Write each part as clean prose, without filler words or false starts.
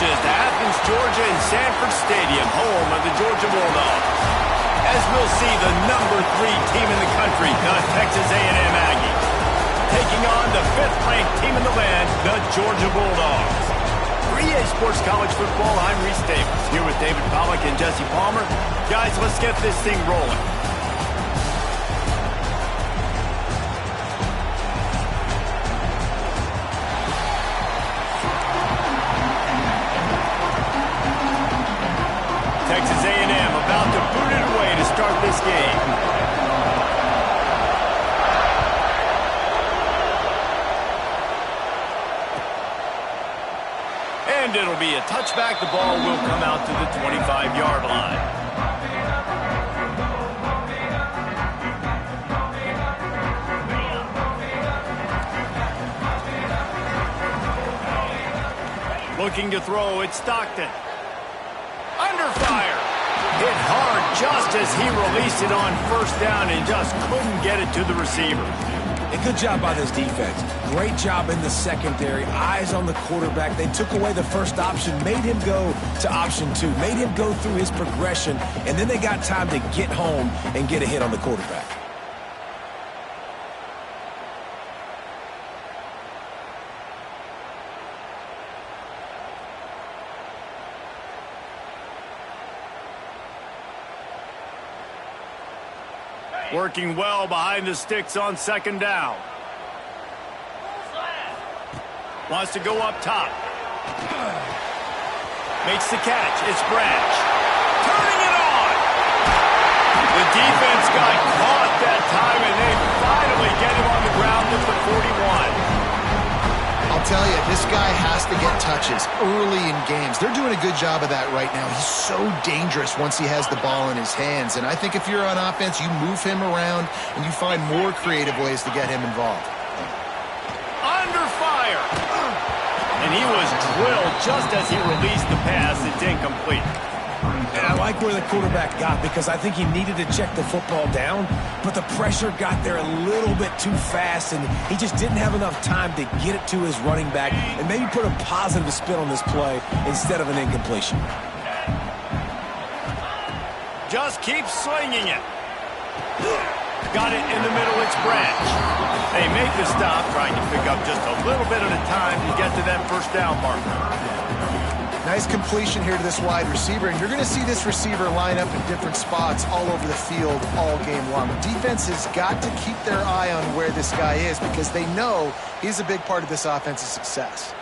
pitches to Athens, Georgia in Sanford Stadium, home of the Georgia Bulldogs. As we'll see, the #3 team in the country, the Texas A&M Aggies, taking on the 5th-ranked team in the land, the Georgia Bulldogs. For EA Sports College Football, I'm Reese Davis, here with David Pollack and Jesse Palmer. Guys, let's get this thing rolling. Texas A&M about to boot it away to start this game. And it'll be a touchback. The ball will come out to the 25-yard line. Looking to throw, it's Stockton. Under fire. Hit hard just as he released it on first down and just couldn't get it to the receiver. A good job by this defense. Great job in the secondary. Eyes on the quarterback. They took away the first option, made him go to option 2, made him go through his progression, and then they got time to get home and get a hit on the quarterback. Working well behind the sticks on second down. Wants to go up top. Makes the catch. It's Branch. Turning it on. The defense got caught that time, and they finally get him on the ground at the 41. I'll tell you, this guy has to get touches early in games. They're doing a good job of that right now. He's so dangerous once he has the ball in his hands. And I think if you're on offense, you move him around and you find more creative ways to get him involved. Under fire. And he was drilled just as he released the pass. It's incomplete. And I like where the quarterback got because I think he needed to check the football down, but the pressure got there a little bit too fast, and he just didn't have enough time to get it to his running back and maybe put a positive spin on this play instead of an incompletion. Just keep slinging it. Got it in the middle, it's Branch. They make the stop, trying to pick up just a little bit at a time to get to that first down marker. Nice completion here to this wide receiver, and you're going to see this receiver line up in different spots all over the field all game long. The defense has got to keep their eye on where this guy is because they know he's a big part of this offense's success.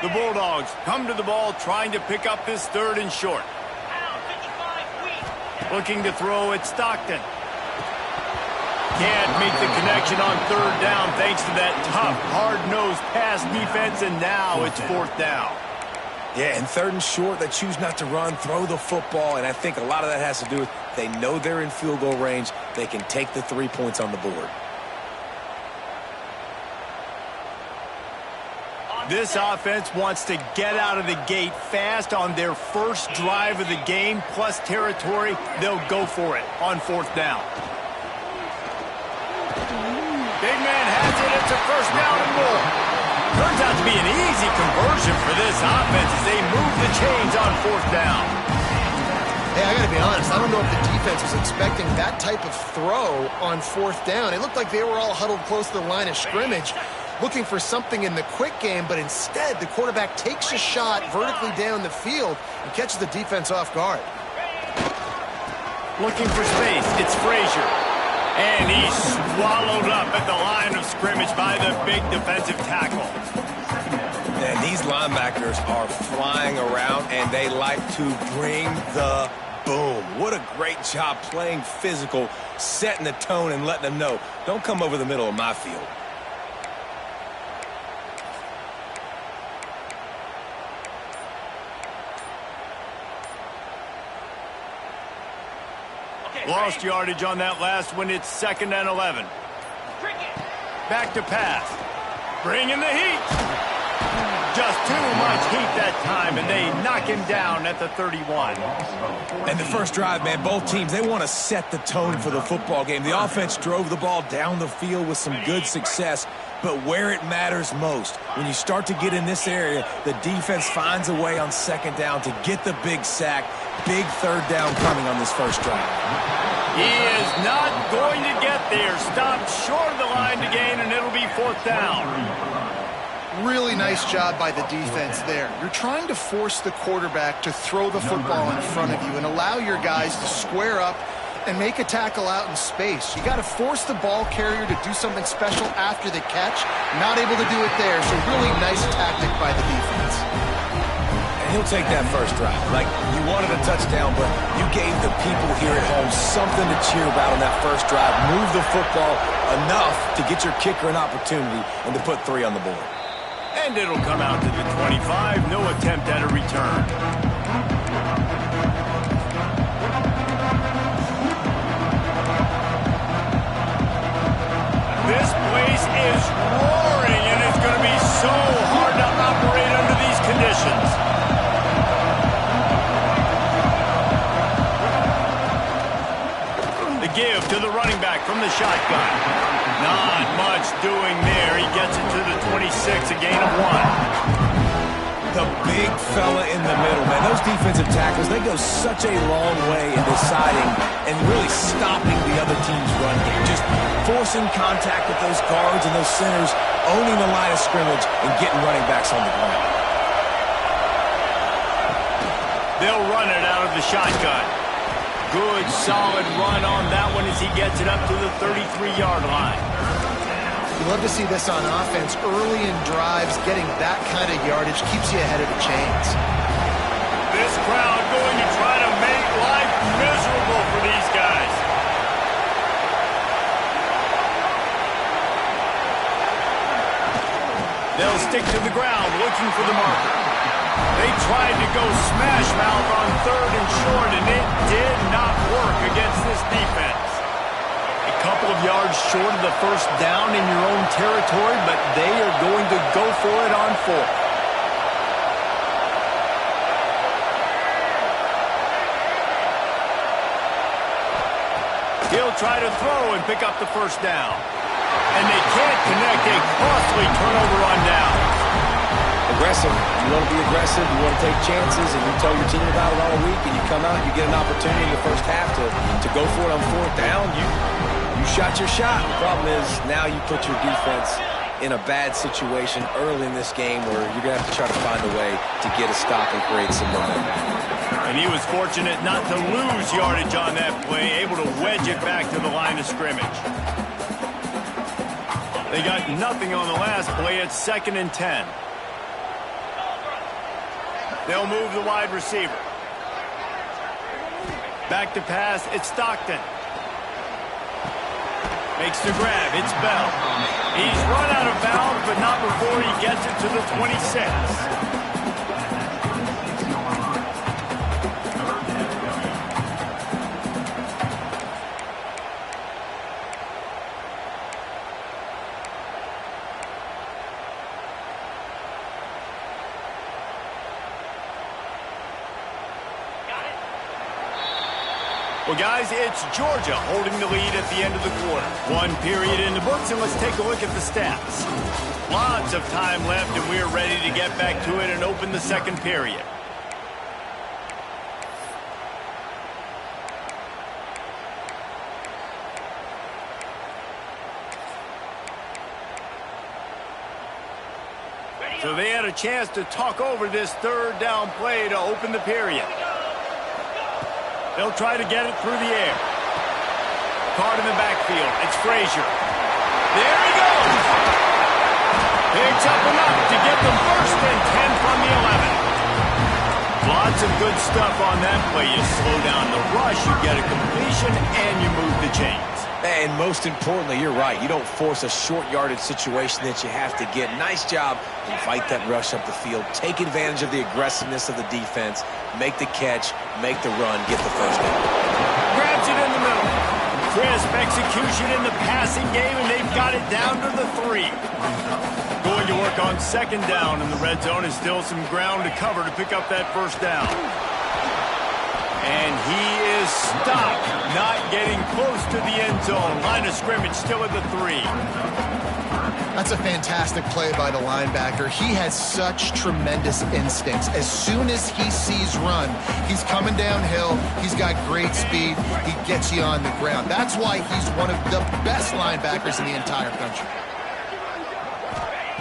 The Bulldogs come to the ball trying to pick up this 3rd and short. Looking to throw at Stockton. Can't make the connection on 3rd down thanks to that tough, hard-nosed pass defense, and now it's 4th down. Yeah, and 3rd and short, they choose not to run, throw the football, and I think a lot of that has to do with they know they're in field goal range. They can take the 3 points on the board. This offense wants to get out of the gate fast on their first drive of the game, plus territory. They'll go for it on 4th down. Big man has it. It's a first down and more. Turns out to be an easy conversion for this offense as they move the chains on 4th down. Hey, I got to be honest. I don't know if the defense was expecting that type of throw on 4th down. It looked like they were all huddled close to the line of scrimmage, looking for something in the quick game, but instead the quarterback takes a shot vertically down the field and catches the defense off guard. Looking for space. It's Frazier. And he's swallowed up at the line of scrimmage by the big defensive tackle. And these linebackers are flying around, and they like to bring the boom. What a great job playing physical, setting the tone, and letting them know, don't come over the middle of my field. Lost yardage on that last one. It's 2nd and 11. Back to pass. Bringing the heat. just too much heat that time, and they knock him down at the 31. And the first drive, man, both teams, they want to set the tone for the football game. The offense drove the ball down the field with some good success, but where it matters most, when you start to get in this area, the defense finds a way on second down to get the big sack. Big third down coming on this first drive. He is not going to get there. Stopped short of the line to gain, and it'll be fourth down. Really nice job by the defense there. You're trying to force the quarterback to throw the football in front of you and allow your guys to square up and make a tackle out in space. You got to force the ball carrier to do something special after the catch. Not able to do it there, so really nice tactic by the defense. And he'll take that first drive. Like, you wanted a touchdown, but you gave the people here at home something to cheer about on that first drive. Move the football enough to get your kicker an opportunity and to put 3 on the board. And it'll come out to the 25. No attempt at a return. This place is roaring, and it's going to be so hard to operate under these conditions. The give to the running back from the shotgun. Not much doing there. He gets it to the 26, a gain of 1. The big fella in the middle, man. Those defensive tackles, they go such a long way in deciding and really stopping the other team's run game. Just forcing contact with those guards and those centers, owning the line of scrimmage and getting running backs on the ground. They'll run it out of the shotgun. Good, solid run on that one as he gets it up to the 33-yard line. You love to see this on offense. Early in drives, getting that kind of yardage keeps you ahead of the chains. This crowd going to try to make life miserable for these guys. They'll stick to the ground looking for the marker. They tried to go smash mouth on 3rd and short, and it did not work against this defense. A couple of yards short of the first down in your own territory, but they are going to go for it on 4th. He'll try to throw and pick up the first down. And they can't connect a costly turnover on down. Aggressive. You want to be aggressive. You want to take chances, and you tell your team about it all week, and you come out and you get an opportunity in the first half to go for it on 4th down. You shot your shot. The problem is now you put your defense in a bad situation early in this game where you're going to have to try to find a way to get a stop and create some momentum. And he was fortunate not to lose yardage on that play, able to wedge it back to the line of scrimmage. They got nothing on the last play. It's 2nd and 10. They'll move the wide receiver. Back to pass, it's Stockton. Makes the grab, it's Bell. He's run out of bounds, but not before he gets it to the 26. Well, guys, it's Georgia holding the lead at the end of the quarter. 1 period in the books, and let's take a look at the stats. Lots of time left, and we're ready to get back to it and open the 2nd period. So they had a chance to talk over this 3rd down play to open the period. They'll try to get it through the air. Card in the backfield. It's Frazier. There he goes. Picks up enough to get the 1st and 10 from the 11. Lots of good stuff on that play. You slow down the rush, you get a completion, and you move the chains. And most importantly, you're right. You don't force a short yardage situation that you have to get. Nice job. Fight that rush up the field. Take advantage of the aggressiveness of the defense. Make the catch. Make the run. Get the first down. Grabs it in the middle. Crisp execution in the passing game, and they've got it down to the 3. Going to look on second down in the red zone is still some ground to cover to pick up that first down. And he is stopped, not getting close to the end zone. Line of scrimmage still at the 3. That's a fantastic play by the linebacker. He has such tremendous instincts. As soon as he sees run, he's coming downhill. He's got great speed. He gets you on the ground. That's why he's one of the best linebackers in the entire country.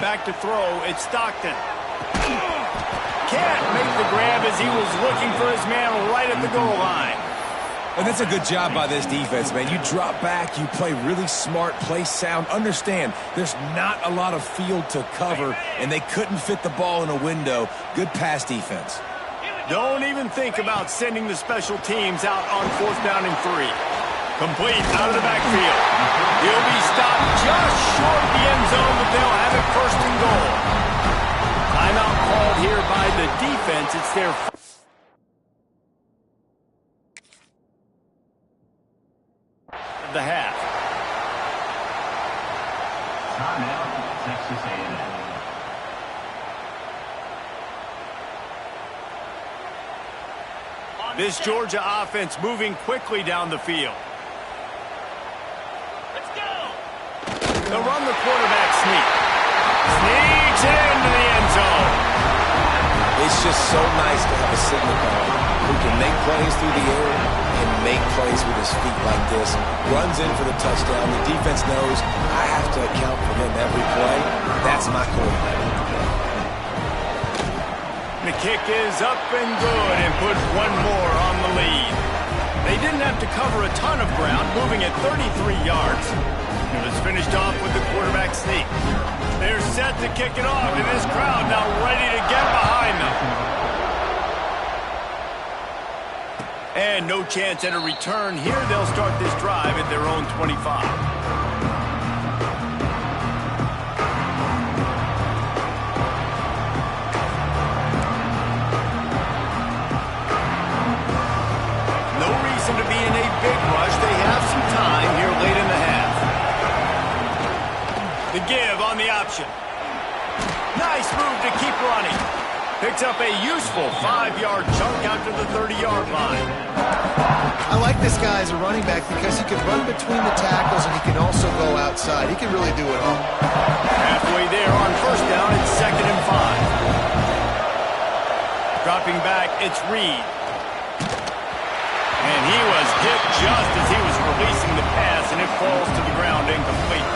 Back to throw, it's Stockton. Can't make the grab as he was looking for his man right at the goal line. And that's a good job by this defense, man. You drop back, you play really smart, play sound. Understand, there's not a lot of field to cover, and they couldn't fit the ball in a window. Good pass defense. Don't even think about sending the special teams out on 4th down and 3. Complete out of the backfield. He'll be stopped just short of the end zone, but they'll have it 1st and goal. Timeout called here by the defense. It's their the half. Timeout, Texas A&M. This Georgia offense moving quickly down the field. Let's go. They'll run the quarterback sneak. Sneaks into the end zone. It's just so nice to have a signal caller who can make plays through the air and make plays with his feet like this. Runs in for the touchdown. The defense knows I have to account for him every play. That's my quarterback. The kick is up and good and puts one more on the lead. They didn't have to cover a ton of ground, moving at 33 yards. It was finished off with the quarterback sneak. They're set to kick it off, and this crowd now ready to get behind them. And no chance at a return here. They'll start this drive at their own 25. No reason to be in a big rush. They have some time here late in the half. The give on the option. Nice move to keep running. Picks up a useful 5-yard chunk out to the 30-yard line. I like this guy as a running back because he can run between the tackles and he can also go outside. He can really do it all. Halfway there on 1st down, it's 2nd and 5. Dropping back, it's Reed. And he was hit just as he was releasing the pass, and it falls to the ground incomplete.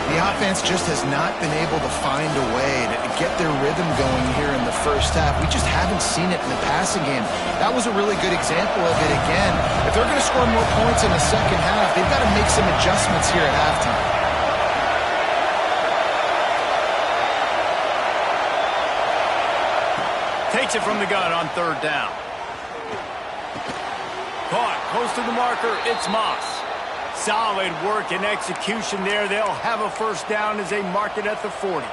The offense just has not been able to find a way to get their rhythm going here in the first half. We just haven't seen it in the passing game. That was a really good example of it again. If they're going to score more points in the second half, they've got to make some adjustments here at halftime. Takes it from the gun on 3rd down. Caught close to the marker, it's Moss. Solid work and execution there. They'll have a 1st down as they mark it at the 40.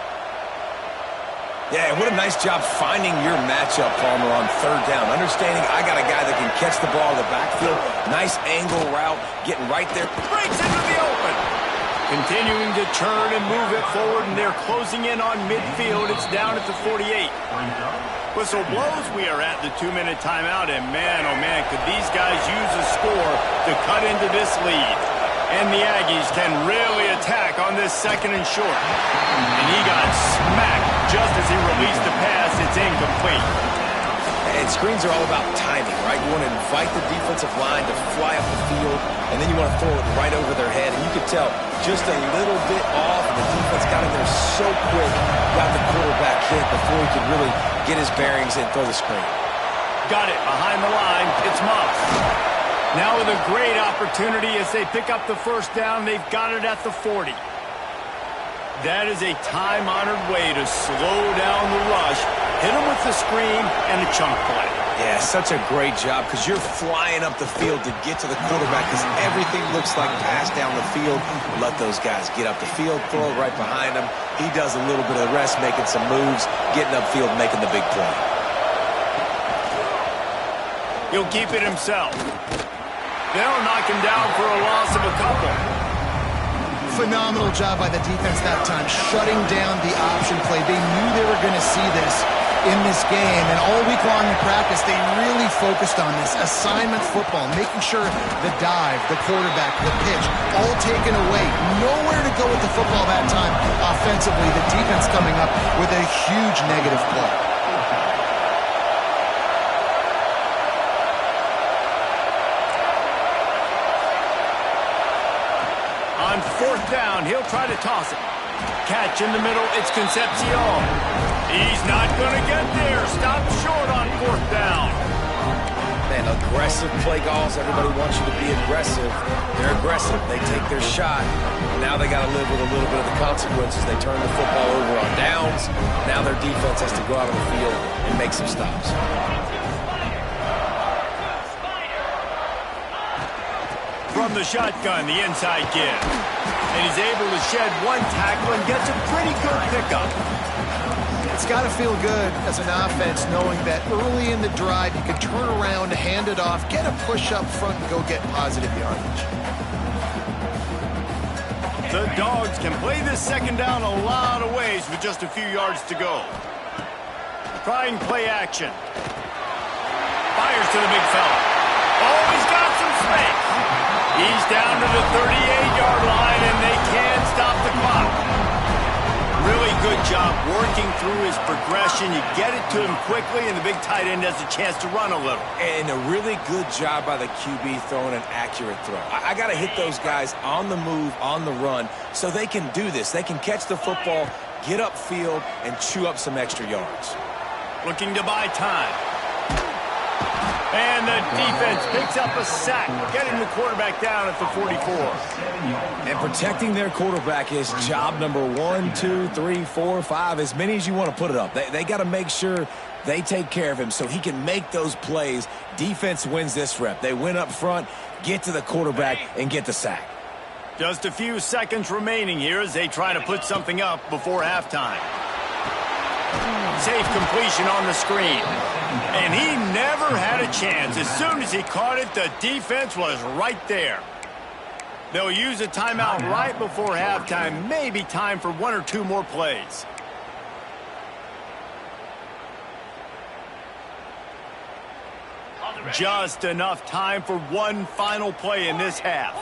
Yeah, what a nice job finding your matchup, Palmer, on 3rd down. Understanding I got a guy that can catch the ball in the backfield. Nice angle route, getting right there. Breaks into the open. Continuing to turn and move it forward, and they're closing in on midfield. It's down at the 48. Whistle blows. We are at the 2-minute timeout, and man, oh man, could these guys use a score to cut into this lead. And the Aggies can really attack on this 2nd and short. And he got smacked just as he released the pass. It's incomplete. And screens are all about timing, right? You want to invite the defensive line to fly up the field, and then you want to throw it right over their head. And you could tell just a little bit off, and the defense got in there so quick, got the quarterback hit before he could really get his bearings and throw the screen. Got it behind the line. It's Moss. Now with a great opportunity as they pick up the 1st down. They've got it at the 40. That is a time-honored way to slow down the rush, hit them with the screen, and a chunk play. Yeah, such a great job because you're flying up the field to get to the quarterback because everything looks like pass down the field. Let those guys get up the field, throw it right behind him. He does a little bit of the rest, making some moves, getting upfield, making the big play. He'll keep it himself. They'll knock him down for a loss of a couple. Phenomenal job by the defense that time, shutting down the option play. They knew they were going to see this in this game, and all week long in practice, they really focused on this assignment football, making sure the dive, the quarterback, the pitch, all taken away. Nowhere to go with the football that time offensively. The defense coming up with a huge negative play. On fourth down, he'll try to toss it. Catch in the middle, it's Concepcion. He's not going to get there. Stop short on fourth down. Man, aggressive play calls. Everybody wants you to be aggressive. They're aggressive. They take their shot. Now they got to live with a little bit of the consequences. They turn the football over on downs. Now their defense has to go out on the field and make some stops. From the shotgun, the inside give. And he's able to shed one tackle and gets a pretty good pickup. It's got to feel good as an offense knowing that early in the drive you can turn around, hand it off, get a push up front, and go get positive yardage. The Dogs can play this second down a lot of ways with just a few yards to go. Trying play action. Fires to the big fella. Oh, he's got some space. He's down to the 38-yard line, and they can't stop the clock. Really good job working through his progression. You get it to him quickly, and the big tight end has a chance to run a little. And a really good job by the QB throwing an accurate throw. I got to hit those guys on the move, on the run, so they can do this. They can catch the football, get upfield, and chew up some extra yards. Looking to buy time. And the defense picks up a sack, getting the quarterback down at the 44. And protecting their quarterback is job number 1, 2, 3, 4, 5, as many as you want to put it up. They got to make sure they take care of him so he can make those plays. Defense wins this rep. They win up front, get to the quarterback, and get the sack. Just a few seconds remaining here as they try to put something up before halftime. Safe completion on the screen. And he never had a chance. As soon as he caught it, the defense was right there. They'll use a timeout right before halftime. Maybe time for 1 or 2 more plays. Just enough time for one final play in this half.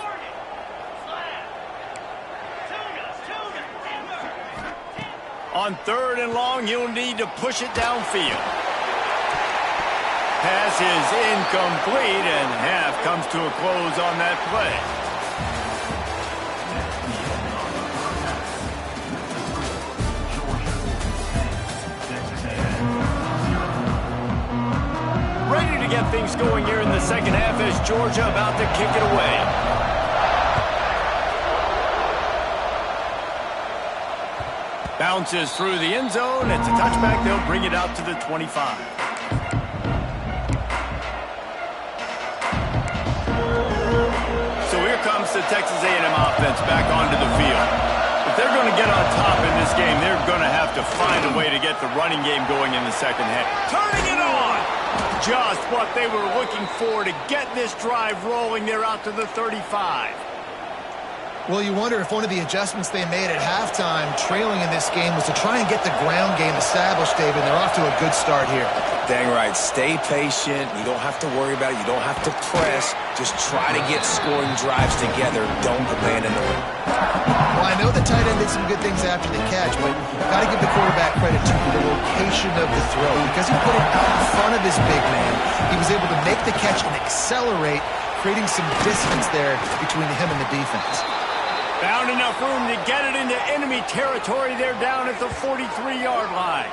On 3rd and long, he'll need to push it downfield. Pass is incomplete, and half comes to a close on that play. Ready to get things going here in the second half as Georgia about to kick it away. Bounces through the end zone. It's a touchback. They'll bring it out to the 25. So here comes the Texas A&M offense back onto the field. If they're going to get on top in this game, they're going to have to find a way to get the running game going in the second half. Turning it on! Just what they were looking for to get this drive rolling. They're out to the 35. Well, you wonder if one of the adjustments they made at halftime, trailing in this game, was to try and get the ground game established, David. They're off to a good start here. Dang right. Stay patient. You don't have to worry about it. You don't have to press. Just try to get scoring drives together. Don't abandon the run. Well, I know the tight end did some good things after the catch, but got to give the quarterback credit to the location of the throw. Because he put it out in front of his big man, he was able to make the catch and accelerate, creating some distance there between him and the defense. Found enough room to get it into enemy territory. They're down at the 43-yard line.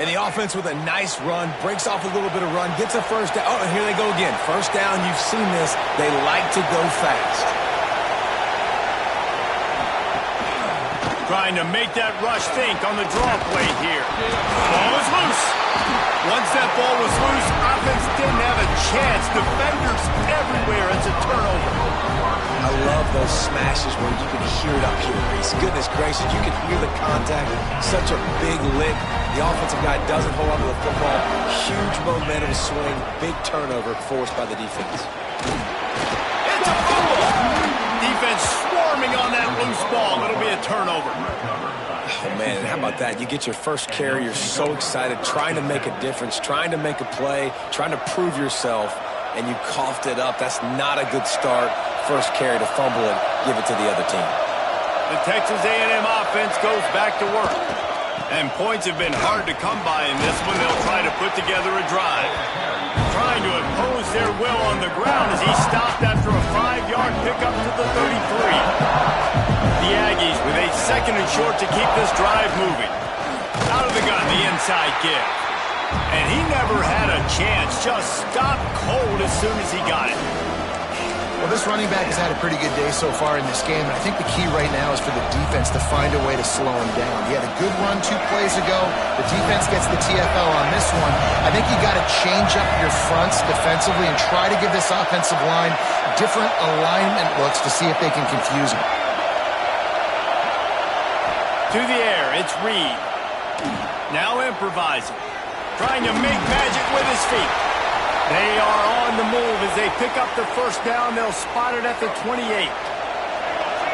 And the offense with a nice run, breaks off a little bit of run, gets a first down. Oh, and here they go again. First down, you've seen this. They like to go fast. Trying to make that rush think on the draw play here. Ball is loose. Once that ball was loose, offense didn't have a chance. Defenders everywhere. It's a turnover. I love those smashes where you can hear it up here, Reese. Goodness gracious, you can hear the contact. Such a big lick. The offensive guy doesn't hold on to the football. Huge momentum swing. Big turnover forced by the defense. It's a fumble. Defense swarming on that man, and how about that? You get your first carry, you're so excited, trying to make a difference, trying to make a play, trying to prove yourself, and you coughed it up. That's not a good start. First carry to fumble it, give it to the other team. The Texas A&M offense goes back to work. And points have been hard to come by in this one. They'll try to put together a drive. Trying to impose their will on the ground as he stopped after a 5-yard pickup to the 33. The Aggies with a second and short to keep this drive moving. Out of the gun, the inside give. And he never had a chance. Just stopped cold as soon as he got it. Well, this running back has had a pretty good day so far in this game, and I think the key right now is for the defense to find a way to slow him down. He had a good run 2 plays ago. The defense gets the TFL on this one. I think you got to change up your fronts defensively and try to give this offensive line different alignment looks to see if they can confuse him. To the air, it's Reed. Now improvising. Trying to make magic with his feet. They are on the move as they pick up the first down. They'll spot it at the 28.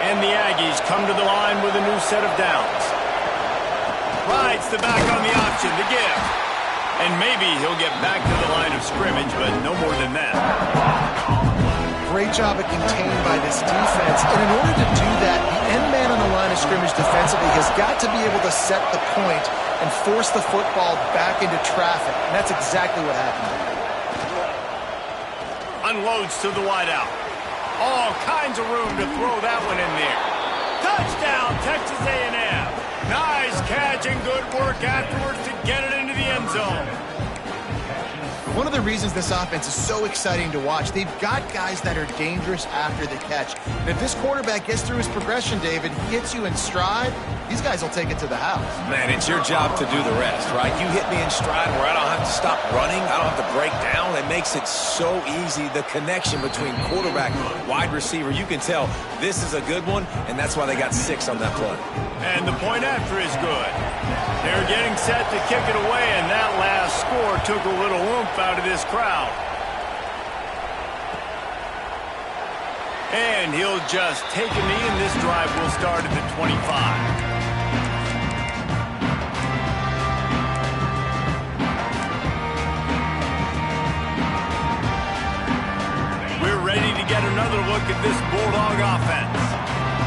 And the Aggies come to the line with a new set of downs. Rides the back on the option to give. And maybe he'll get back to the line of scrimmage, but no more than that. Great job at contained by this defense. And in order to do that, the end man on the line of scrimmage defensively has got to be able to set the point and force the football back into traffic. And that's exactly what happened. Unloads to the wideout. All kinds of room to throw that one in there. Touchdown, Texas A&M. Nice catch and good work afterwards to get it into the end zone. One of the reasons this offense is so exciting to watch, they've got guys that are dangerous after the catch. And if this quarterback gets through his progression, David, he hits you in stride, these guys will take it to the house. Man, it's your job to do the rest, right? You hit me in stride where I don't have to stop running. I don't have to break down. It makes it so easy. The connection between quarterback, wide receiver, you can tell this is a good one, and that's why they got 6 on that play. And the point after is good. They're getting set to kick it away, and that last score took a little oomph out of this crowd. And he'll just take a knee, and this drive will start at the 25. We're ready to get another look at this Bulldog offense.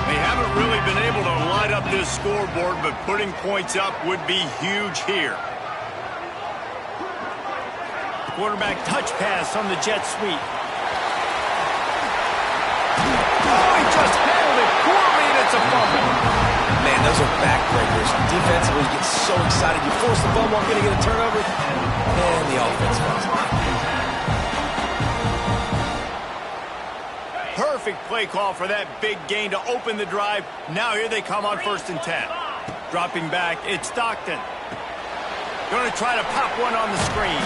They haven't really been able to light up this scoreboard, but putting points up would be huge here. Quarterback touch pass on the jet sweep. Oh, he just handled it poorly, and it's a fumble. Man, those are backbreakers. Defensively, you get so excited. You force the fumble, I'm going to get a turnover, and the offense falls off. Perfect play call for that big gain to open the drive. Now here they come on 1st and 10. Dropping back, it's Stockton. Going to try to pop one on the screen.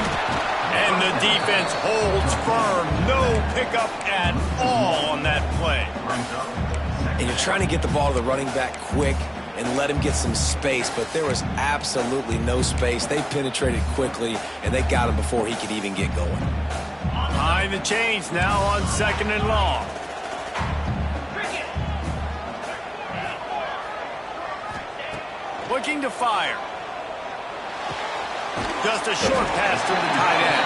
And the defense holds firm. No pickup at all on that play. And you're trying to get the ball to the running back quick and let him get some space, but there was absolutely no space. They penetrated quickly, and they got him before he could even get going. Behind the chains now on 2nd and long. Looking to fire. Just a short pass to the tight end.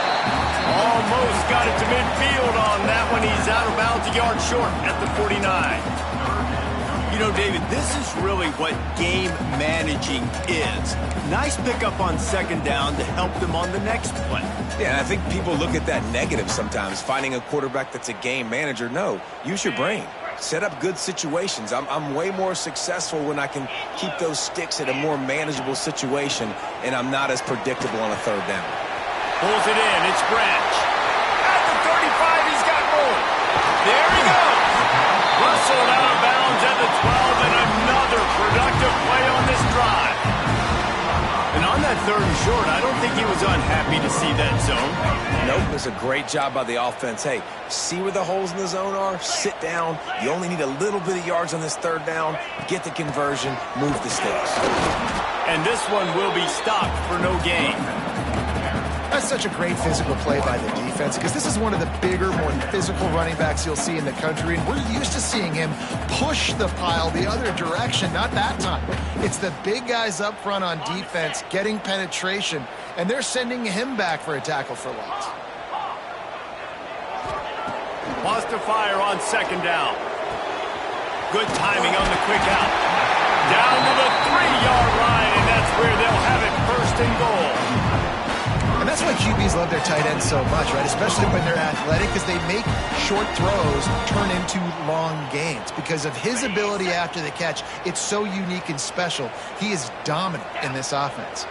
Almost got it to midfield on that one. He's out of bounds a yard short at the 49. You know, David, this is really what game managing is. Nice pickup on 2nd down to help them on the next play. Yeah, I think people look at that negative sometimes, finding a quarterback that's a game manager. No, use your brain. Set up good situations. I'm way more successful when I can keep those sticks at a more manageable situation, and I'm not as predictable on a 3rd down. Pulls it in. It's Branch. At the 35, he's got room. There he goes. Rustled out of bounds at the 12, and another productive play on this drive. And on that 3rd and short, I don't think he was unhappy to see that zone. Nope, it was a great job by the offense. Hey, see where the holes in the zone are? Sit down. You only need a little bit of yards on this 3rd down. Get the conversion. Move the sticks. And this one will be stopped for no gain. That's such a great physical play by the defense. defense because this is one of the bigger, more physical running backs you'll see in the country, and we're used to seeing him push the pile the other direction. Not that time. It's the big guys up front on defense getting penetration, and they're sending him back for a tackle for loss. Wants to fire on second down. Good timing on the quick out. Down to the 3-yard line, and that's where they'll have it, first and goal. And that's why QBs love their tight ends so much, right? Especially when they're athletic, because they make short throws turn into long gains. Because of his ability after the catch, it's so unique and special. He is dominant in this offense.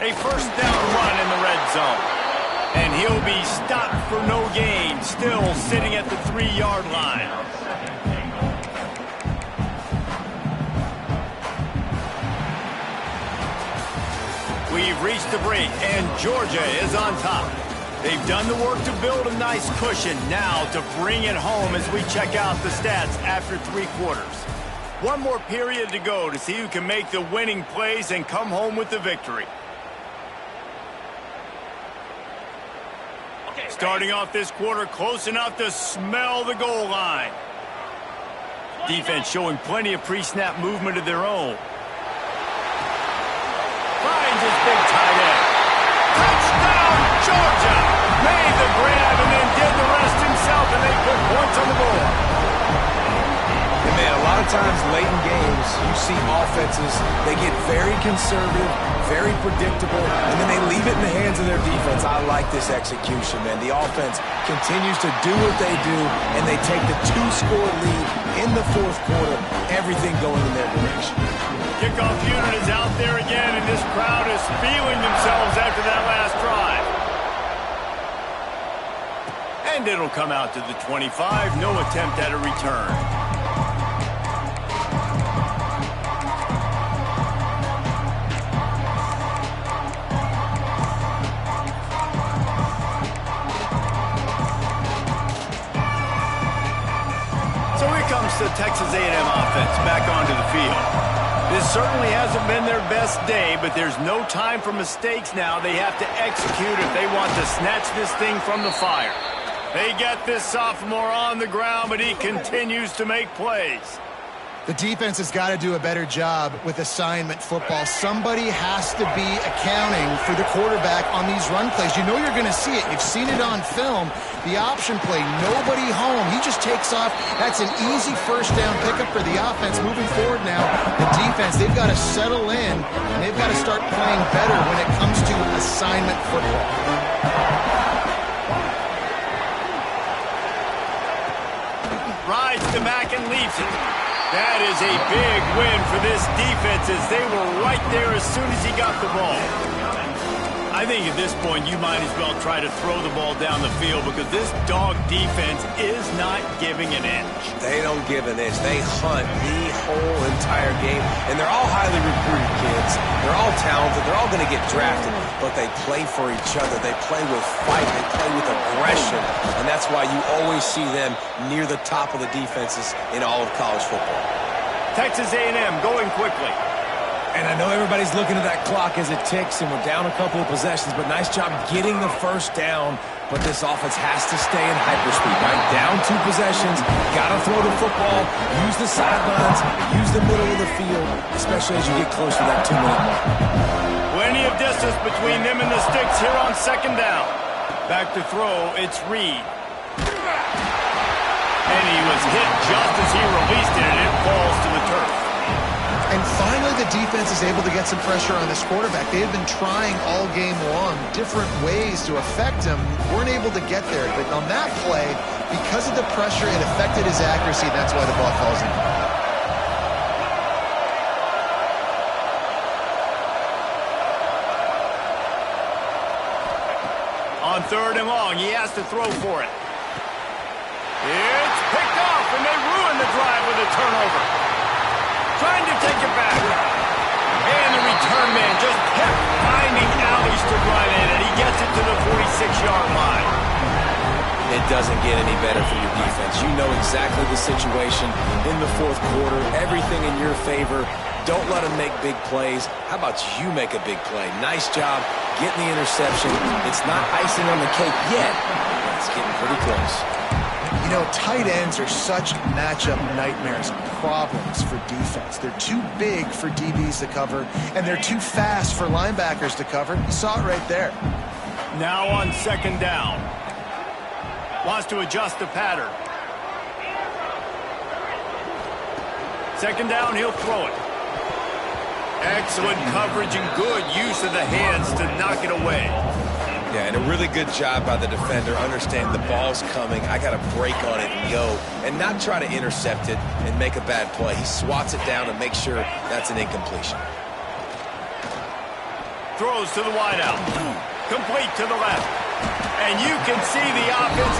A first down run in the red zone. And he'll be stopped for no gain, still sitting at the 3-yard line. We've reached the break, and Georgia is on top. They've done the work to build a nice cushion. Now to bring it home as we check out the stats after 3 quarters. One more period to go to see who can make the winning plays and come home with the victory. Starting off this quarter close enough to smell the goal line. Defense showing plenty of pre-snap movement of their own. Finds his big tight end. Touchdown, Georgia! Made the grab and then did the rest himself, and they put points on the board. And man, a lot of times late in games, you see offenses, they get very conservative, very predictable, and then they leave it in the hands of their defense. I like this execution, man. The offense continues to do what they do, and they take the 2-score lead in the 4th quarter, everything going in their direction. Kickoff unit is out there again, and this crowd is feeling themselves after that last drive. And it'll come out to the 25, no attempt at a return. So here comes the Texas A&M offense back onto the field. This certainly hasn't been their best day, but there's no time for mistakes now. They have to execute if they want to snatch this thing from the fire. They get this sophomore on the ground, but he continues to make plays. The defense has got to do a better job with assignment football. Somebody has to be accounting for the quarterback on these run plays. You know you're going to see it. You've seen it on film. The option play, nobody home. He just takes off. That's an easy first down pickup for the offense. Moving forward now, the defense, they've got to settle in, and they've got to start playing better when it comes to assignment football. Rides the back and leaps it. That is a big win for this defense as they were right there as soon as he got the ball. I think at this point you might as well try to throw the ball down the field because this dog defense is not giving an inch. They don't give an inch. They hunt the whole entire game, and they're all highly recruited kids. They're all talented. They're all going to get drafted, but they play for each other. They play with fight. They play with aggression, and that's why you always see them near the top of the defenses in all of college football. Texas A&M going quickly. And I know everybody's looking at that clock as it ticks, and we're down a couple of possessions, but nice job getting the first down. But this offense has to stay in hyperspeed, right? Down 2 possessions, got to throw the football, use the sidelines, use the middle of the field, especially as you get close to that 2-minute mark. Plenty of distance between them and the sticks here on second down. Back to throw, it's Reed. And he was hit just as he released it, and it falls to the turf. And finally, the defense is able to get some pressure on this quarterback. They have been trying all game long different ways to affect him. Weren't able to get there. But on that play, because of the pressure, it affected his accuracy. That's why the ball falls in. On 3rd and long, he has to throw for it. It's picked off, and they ruin the drive with a turnover. Trying to take it back. And the return man just kept finding alleys to run in, and he gets it to the 46-yard line. It doesn't get any better for your defense. You know exactly the situation in the 4th quarter. Everything in your favor. Don't let them make big plays. How about you make a big play? Nice job getting the interception. It's not icing on the cake yet, but it's getting pretty close. You know, tight ends are such matchup nightmares, problems for defense. They're too big for DBs to cover, and they're too fast for linebackers to cover. You saw it right there. Now on second down. Wants to adjust the pattern. Second down, he'll throw it. Excellent coverage and good use of the hands to knock it away. Yeah, and a really good job by the defender, understanding the ball's coming. I got to break on it and go, and not try to intercept it and make a bad play. He swats it down and makes sure that's an incompletion. Throws to the wideout. Complete to the left. And you can see the offense